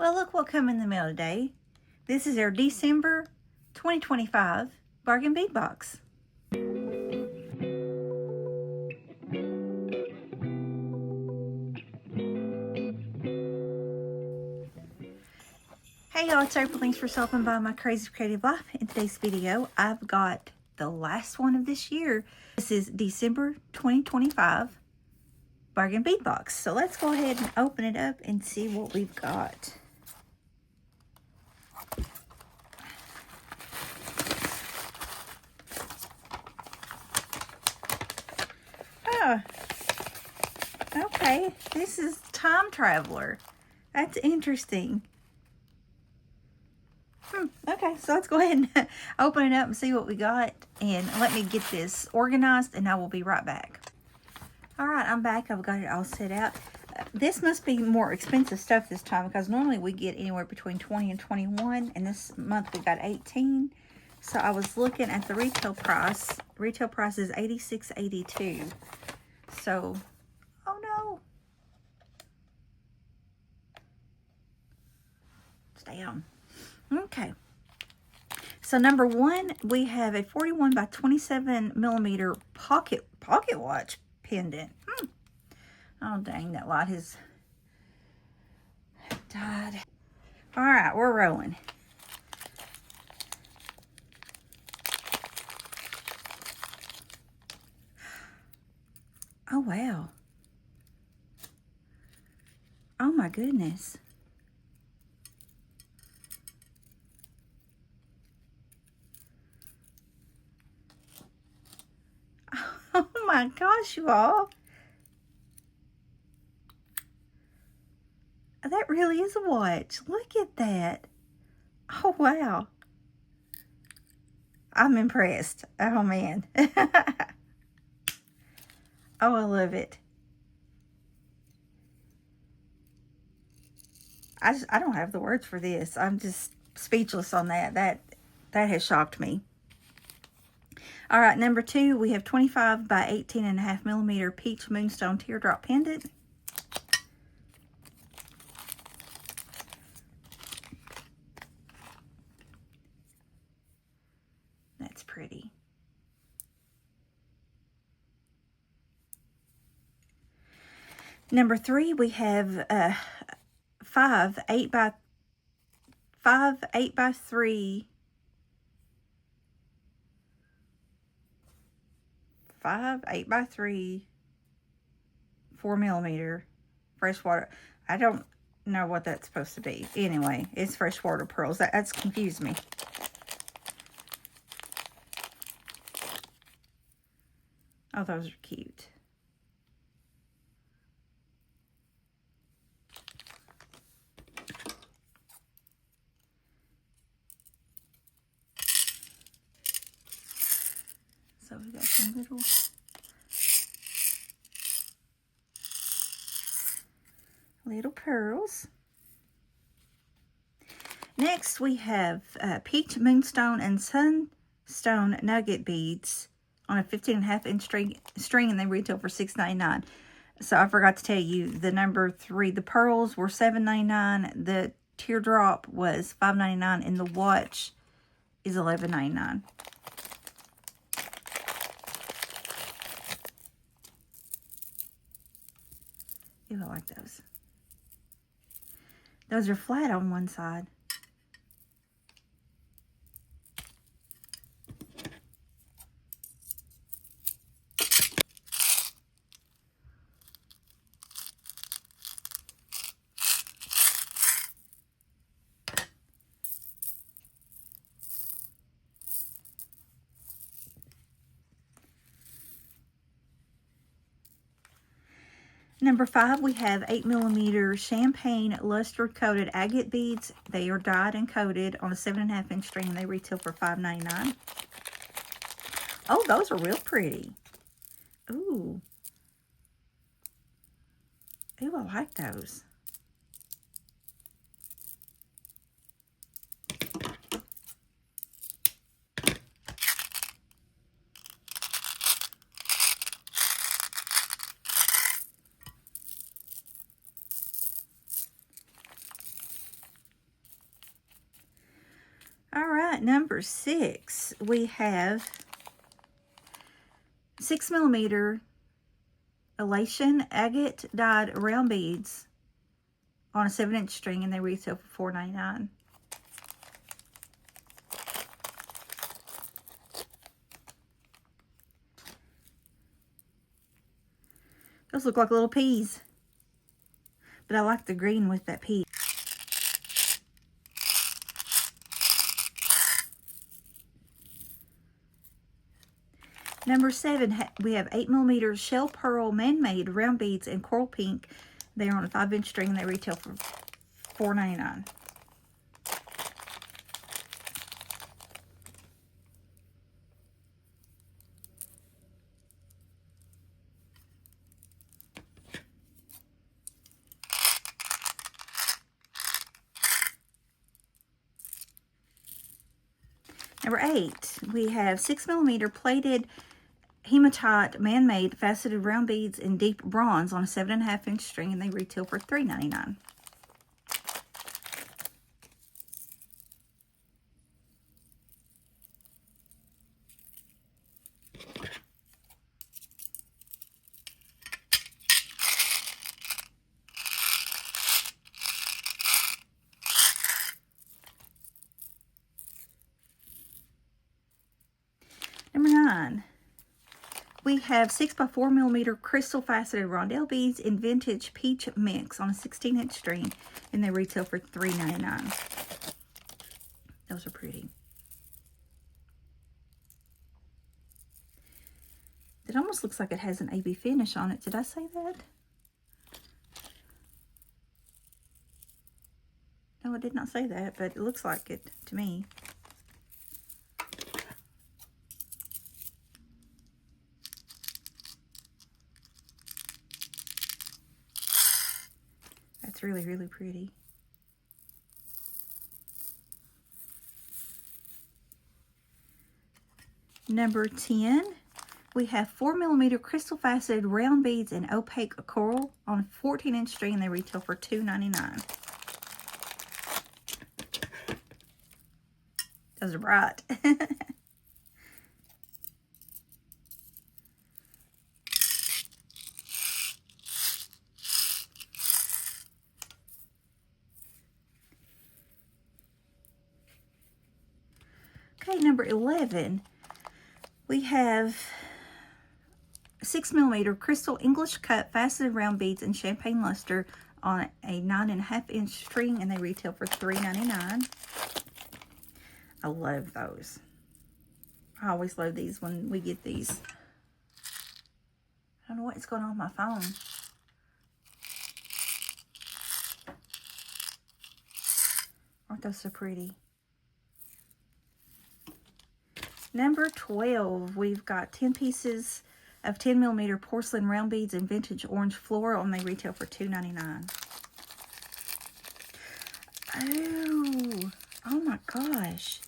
Well, look what come in the mail today. This is our December 2025 Bargain Bead Box. Hey y'all, it's April. Thanks for stopping by my Crazy Creative Life. In today's video, I've got the last one of this year. This is December 2025 Bargain Bead Box. So let's go ahead and open it up and see what we've got. Oh, okay. This is Time Traveler. That's interesting. Okay, so let's go ahead and open it up and see what we got. And let me get this organized and I will be right back. Alright, I'm back. I've got it all set out. This must be more expensive stuff this time because normally we get anywhere between 20 and 21. And this month we got 18. So I was looking at the retail price. The retail price is $86.82. So, oh no. Stay on. Okay, so number one, we have a 41 by 27 millimeter pocket watch pendant. Oh dang, that light has died. All right, we're rolling. Oh wow. Oh my goodness. Oh my gosh, you all. That really is a watch. Look at that. Oh, wow. I'm impressed. Oh, man. Oh, I love it. I don't have the words for this. I'm just speechless on that. That has shocked me. All right, number two, we have 25 by 18.5 millimeter peach moonstone teardrop pendant. That's pretty. Number three, we have 5 8 by 3 5 8 by 3 4 millimeter freshwater. I don't know what that's supposed to be. Anyway, it's freshwater pearls. That's confused me. Oh, those are cute. So we got some little pearls. Next, we have peach moonstone and sunstone nugget beads on a 15.5 inch string, and they retail for $6.99. So I forgot to tell you, the number three, the pearls were $7.99, the teardrop was $5.99, and the watch is $11.99. Ew, I like those. Those are flat on one side. Number five, we have 8 millimeter champagne luster coated agate beads. They are dyed and coated on a 7.5 inch string. They retail for $5.99. Oh, those are real pretty. Ooh. Ooh, I like those. At number 6, we have 6mm elation agate dyed round beads on a 7-inch string, and they retail for $4.99. Those look like little peas, but I like the green with that pea. Number 7, we have 8mm shell pearl man-made round beads in coral pink. They're on a 5-inch string, and they retail for $4.99. Number 8, we have 6mm plated hematite man-made faceted round beads in deep bronze on a 7.5-inch string, and they retail for $3.99. Number 9, we have 6x4mm crystal faceted rondelle beads in vintage peach mix on a 16-inch string, and they retail for $3.99. Those are pretty. It almost looks like it has an AB finish on it. Did I say that? No, I did not say that, but it looks like it to me. That's really, really pretty. Number 10, we have 4mm crystal faceted round beads in opaque coral on a 14-inch string, and they retail for $2.99. Those are bright. Okay, number 11, we have 6mm crystal English cut faceted round beads in champagne luster on a 9.5-inch string, and they retail for $3.99. I love those. I always love these when we get these. I don't know what's going on with my phone. Aren't those so pretty? Number 12, we've got 10 pieces of 10mm porcelain round beads in vintage orange floral, and they retail for $2.99. Oh my gosh.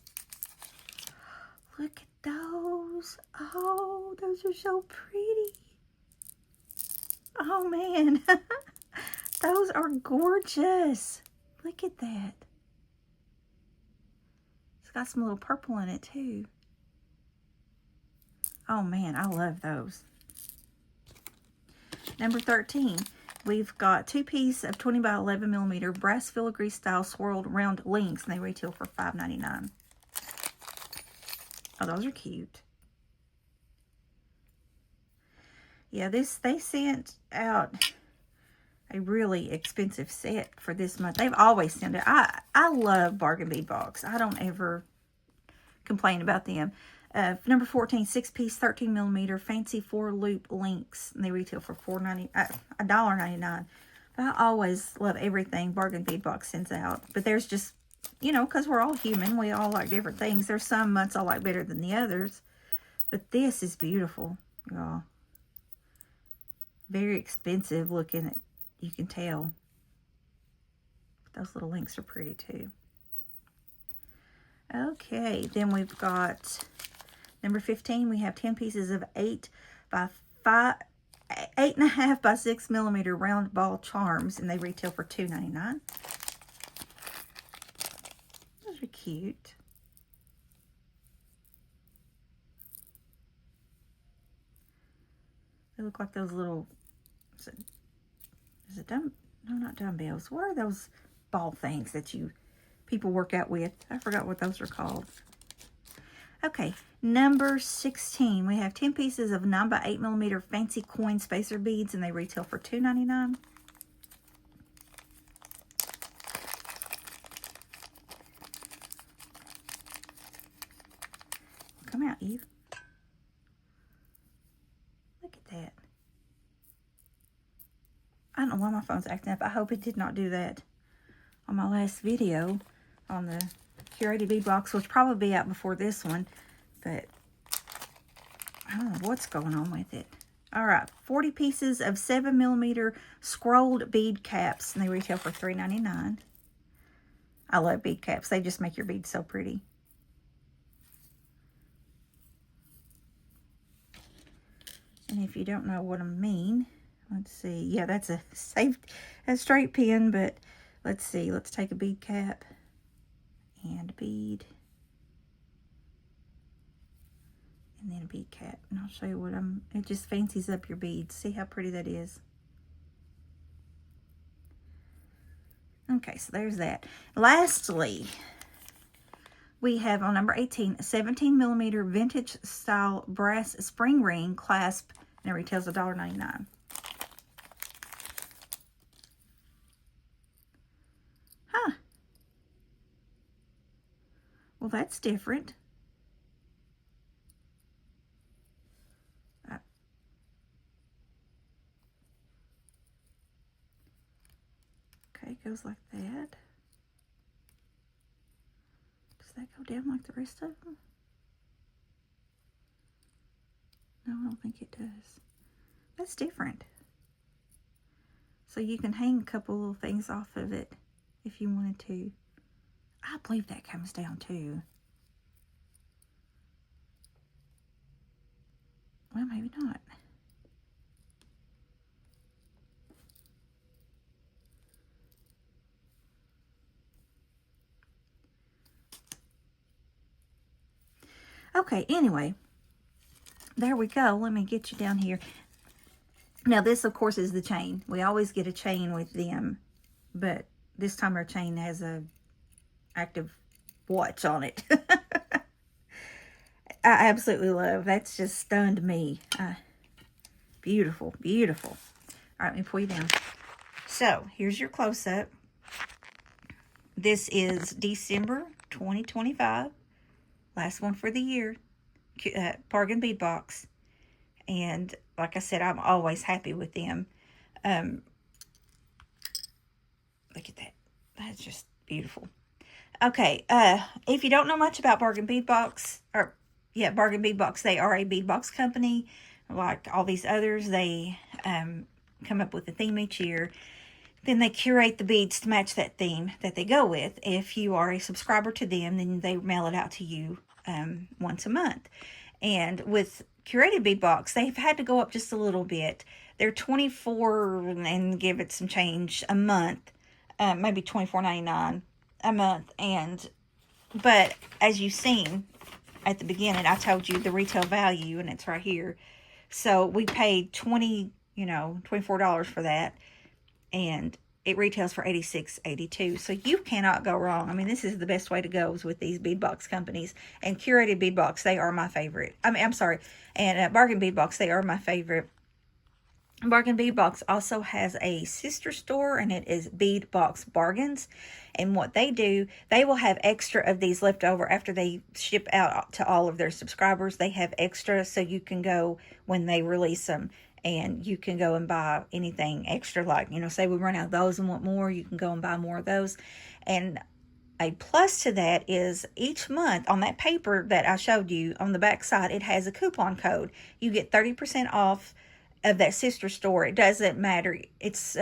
Look at those. Oh, those are so pretty. Oh man. Those are gorgeous. Look at that. It's got some little purple in it too. Oh man, I love those. Number 13, we've got 2 pieces of 20x11mm brass filigree style swirled round links, and they retail for $5.99. Oh, those are cute. Yeah, they sent out a really expensive set for this month. They've always sent it. I love Bargain Bead Box. I don't ever complain about them. Number 14, 6-piece 13mm fancy 4-loop links, and they retail for $1.99. But I always love everything Bargain Bead Box sends out. But there's just, you know, because we're all human, we all like different things. There's some months I like better than the others. But this is beautiful, y'all. Very expensive looking, you can tell. But those little links are pretty too. Okay, then we've got number 15. We have 10 pieces of 8.5 by 6mm round ball charms, and they retail for $2.99. Those are cute. They look like those little, is it no, not dumbbells. What are those ball things that people work out with? I forgot what those are called. Okay, number 16. We have 10 pieces of 9 by 8 millimeter fancy coin spacer beads, and they retail for $2.99. Come out, Eve. Look at that. I don't know why my phone's acting up. I hope it did not do that on my last video on the curated bead box, which probably be out before this one, but I don't know what's going on with it. All right, 40 pieces of 7 millimeter scrolled bead caps, and they retail for $3.99. I love bead caps. They just make your beads so pretty. And if you don't know what I mean, let's see. Yeah, that's a straight pin, but let's see. Let's take a bead cap and a bead. And then a bead cap. And I'll show you what it just fancies up your beads. See how pretty that is? Okay, so there's that. Lastly, we have on number 18, a 17 millimeter vintage style brass spring ring clasp, and it retails $1.99. Huh. Well, that's different. Okay, it goes like that. Does that go down like the rest of them? No, I don't think it does. That's different. So you can hang a couple little things off of it if you wanted to. I believe that comes down too. Well, maybe not. Okay, anyway, there we go. Let me get you down here. Now, this, of course, is the chain. We always get a chain with them, but this time our chain has a active watch on it. I absolutely love. That's just stunned me. Beautiful, beautiful. All right, let me pull you down. So, here's your close-up. This is December 2025. Last one for the year. Bargain Bead Box. And like I said, I'm always happy with them. Look at that. That's just beautiful. Okay, if you don't know much about Bargain Bead Box, Bargain Bead Box, they are a bead box company. Like all these others, they come up with a theme each year. Then they curate the beads to match that theme that they go with. If you are a subscriber to them, then they mail it out to you once a month. And with curated bead box, they've had to go up just a little bit. They're $24 and give it some change a month, maybe $24.99 a month. But as you've seen at the beginning, I told you the retail value, and it's right here. So we paid $24 for that, and it retails for $86.82. So you cannot go wrong. I mean, this is the best way to go is with these bead box companies. And curated bead box, they are my favorite. And Bargain Bead Box, they are my favorite. Bargain Bead Box also has a sister store, and it is Bead Box Bargains. And what they do, they will have extra of these left over after they ship out to all of their subscribers. They have extra, so you can go when they release them, and you can go and buy anything extra. Like, say we run out of those and want more, you can go and buy more of those. And a plus to that is each month on that paper that I showed you on the back side, it has a coupon code. You get 30% off of that sister store. It doesn't matter. It's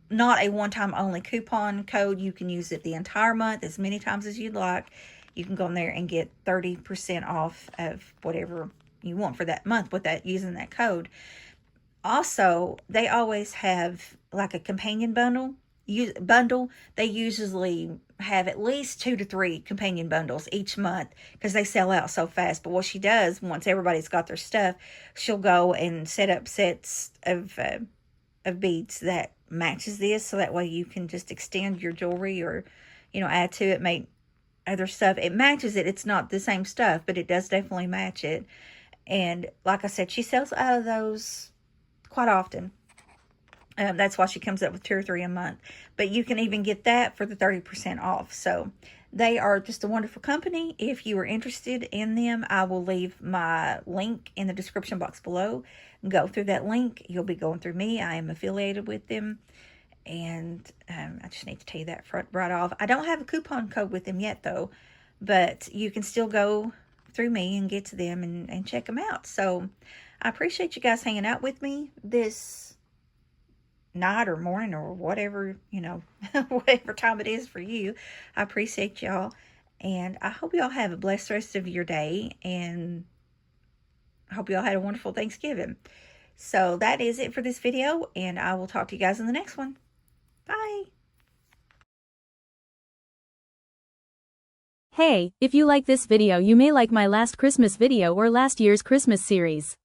not a one-time only coupon code. You can use it the entire month as many times as you'd like. You can go in there and get 30% off of whatever you want for that month with that, using that code. Also, they always have like a companion bundle, bundle, they usually have at least 2 to 3 companion bundles each month because they sell out so fast. But what she does, once everybody's got their stuff, she'll go and set up sets of beads that matches this, so that way you can just extend your jewelry or, you know, add to it, make other stuff. It matches it. It's not the same stuff, but it does definitely match it. And like I said, she sells out of those quite often. That's why she comes up with 2 or 3 a month. But you can even get that for the 30% off. So they are just a wonderful company. If you are interested in them, I will leave my link in the description box below. Go through that link. You'll be going through me. I am affiliated with them. And I just need to tell you that right off. I don't have a coupon code with them yet, though. But you can still go through me and get to them and check them out. So I appreciate you guys hanging out with me this night or morning or whatever, you know, whatever time it is for you. I appreciate y'all, and I hope y'all have a blessed rest of your day, and I hope y'all had a wonderful Thanksgiving. So that is it for this video, and I will talk to you guys in the next one. Bye. Hey, if you like this video, you may like my last Christmas video or last year's Christmas series.